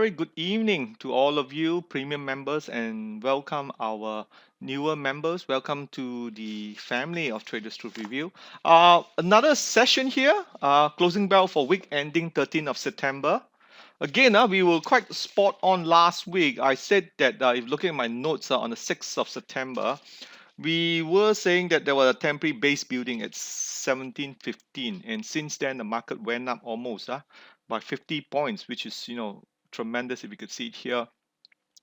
very good evening to all of you premium members and welcome our newer members. Welcome to the family of Traders Truth Review. Another session here, closing bell for week ending 13th of September. Again, we were quite spot on last week. I said that if looking at my notes on the 6th of September, we were saying that there was a temporary base building at 1715, and since then the market went up almost by 50 points, which is tremendous. If you could see it here,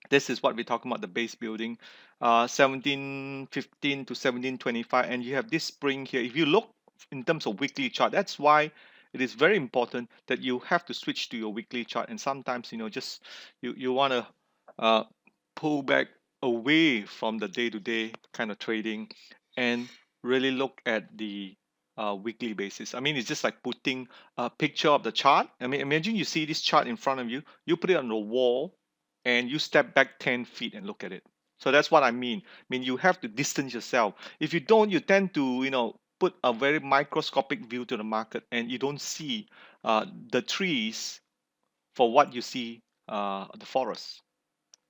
this is what we're talking about, the base building, 1715 to 1725, and you have this spring here. If you look in terms of weekly chart, that's why it is very important that you have to switch to your weekly chart. And sometimes just you want to pull back away from the day-to-day kind of trading and really look at the weekly basis. I mean, it's just like putting a picture of the chart. I mean, imagine you see this chart in front of you, you put it on the wall and you step back 10 feet and look at it. So that's what I mean. I mean, you have to distance yourself. If you don't, you tend to, put a very microscopic view to the market and you don't see the trees for what you see the forest.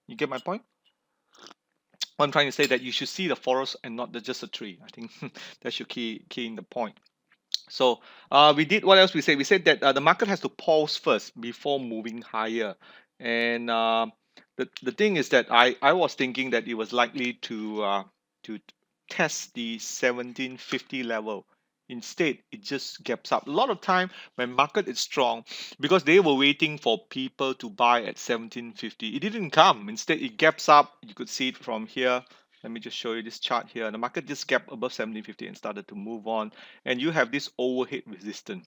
You get my point? I'm trying to say that you should see the forest and not just a tree. I think that's your key in the point. So we did what else we said? We said that the market has to pause first before moving higher. And the thing is that I was thinking that it was likely to test the 1750 level. Instead, it just gaps up. A lot of time when market is strong, because they were waiting for people to buy at 1750. It didn't come. Instead, it gaps up. You could see it from here. Let me just show you this chart here. The market just gapped above 1750 and started to move on. And you have this overhead resistance,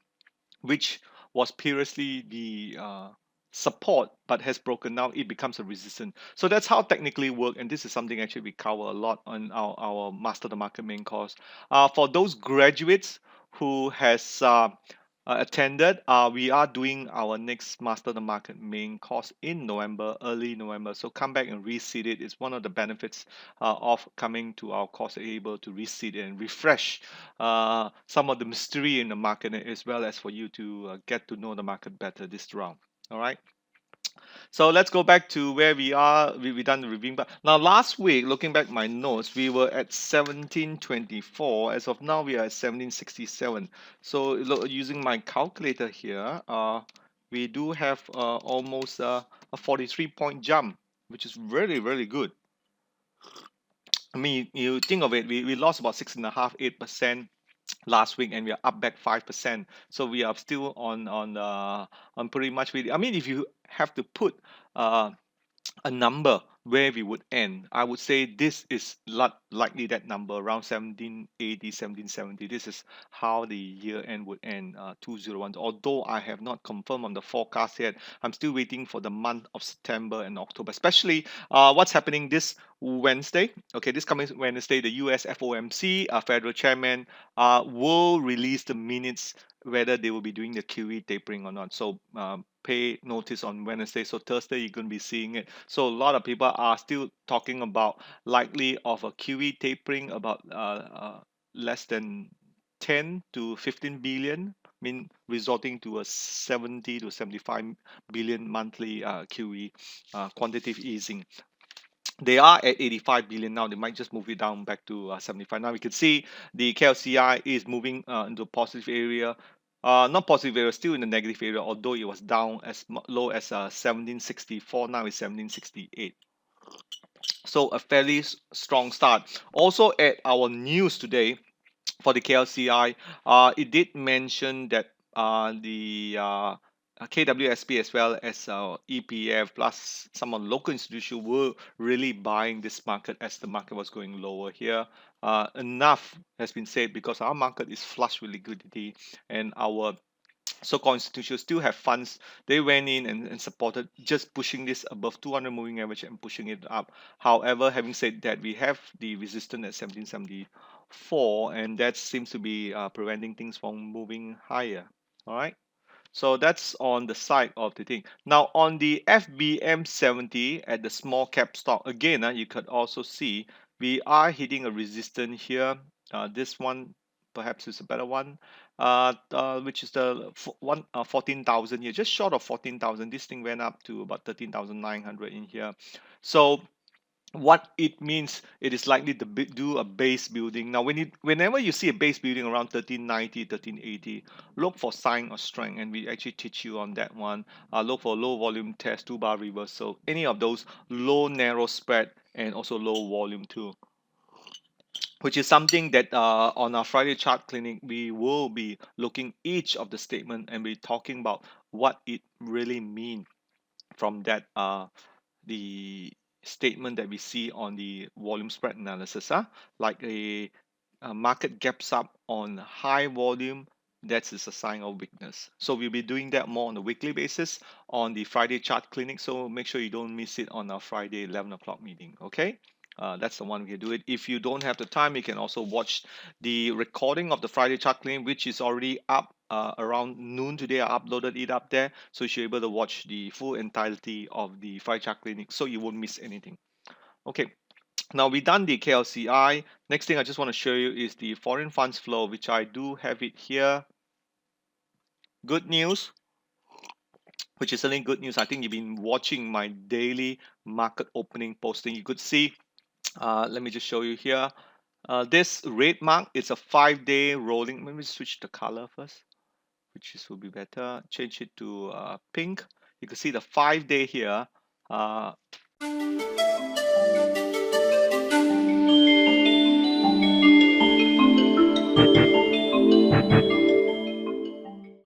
which was previously the support but has broken. Now it becomes a resistance. So that's how technically work, and this is something actually we cover a lot on our Master the Market main course. For those graduates who has attended, we are doing our next Master the Market main course in November, early November. So come back and reseed it. It's one of the benefits of coming to our course, able to reseed and refresh some of the mystery in the market, as well as for you to get to know the market better this round. All right. So let's go back to where we are. We done the reviewing. But now last week, looking back my notes, we were at 1724. As of now, we are at 1767. So using my calculator here, we do have almost a 43-point jump, which is really, really good. I mean, you think of it, we lost about 6.5%, 8% last week, and we are up back 5%. So we are still on pretty much. I mean, if you have to put a number where we would end, I would say this is likely that number around 1780, 1770. This is how the year end would end, 201. Although I have not confirmed on the forecast yet, I'm still waiting for the month of September and October, especially what's happening this Wednesday. Okay, this coming Wednesday, the US FOMC federal chairman will release the minutes whether they will be doing the QE tapering or not. So pay notice on Wednesday. So Thursday you're going to be seeing it. So a lot of people are still talking about likely of a QE tapering about less than 10 to 15 billion. I mean, resulting to a 70 to 75 billion monthly QE quantitative easing. They are at 85 billion now. They might just move it down back to 75. Now we can see the KLCI is moving into a positive area. Not positive area, still in the negative area, although it was down as low as 1764. Now it's 1768. So a fairly strong start. Also at our news today for the KLCI, it did mention that the KWSP as well as EPF plus some of the local institutions were really buying this market as the market was going lower here. Enough has been said because our market is flush with liquidity and our so-called institutions still have funds. They went in and supported, just pushing this above 200 moving average and pushing it up. However, having said that, we have the resistance at 1774, and that seems to be preventing things from moving higher. All right. So that's on the side of the thing. Now on the FBM 70 at the small cap stock, again, you could also see we are hitting a resistance here. This one perhaps is a better one, which is the 14,000 here, just short of 14,000. This thing went up to about 13,900 in here. So what it means, it is likely to do a base building. Now whenever you see a base building around 1390, 1380, look for sign of strength, and we actually teach you on that one. Look for low volume test, 2-bar reversal, any of those, low narrow spread, and also low volume too, which is something that on our Friday chart clinic we will be looking each of the statement and be talking about what it really means from that the statement that we see on the volume spread analysis. Like a market gaps up on high volume, that is a sign of weakness. So we'll be doing that more on a weekly basis on the Friday chart clinic. So make sure you don't miss it on our Friday 11 o'clock meeting. Okay. That's the one we can do it. If you don't have the time, you can also watch the recording of the Friday chart clinic, which is already up around noon today. I uploaded it up there, so you should be able to watch the full entirety of the Friday chart clinic, so you won't miss anything. Okay, now we done the KLCI. Next thing I just want to show you is the foreign funds flow, which I do have it here. Good news, which is certainly good news. I think you've been watching my daily market opening posting. You could see, let me just show you here. This red mark is a 5-day rolling. Let me switch the color first, which will be better. Change it to pink. You can see the 5-day here.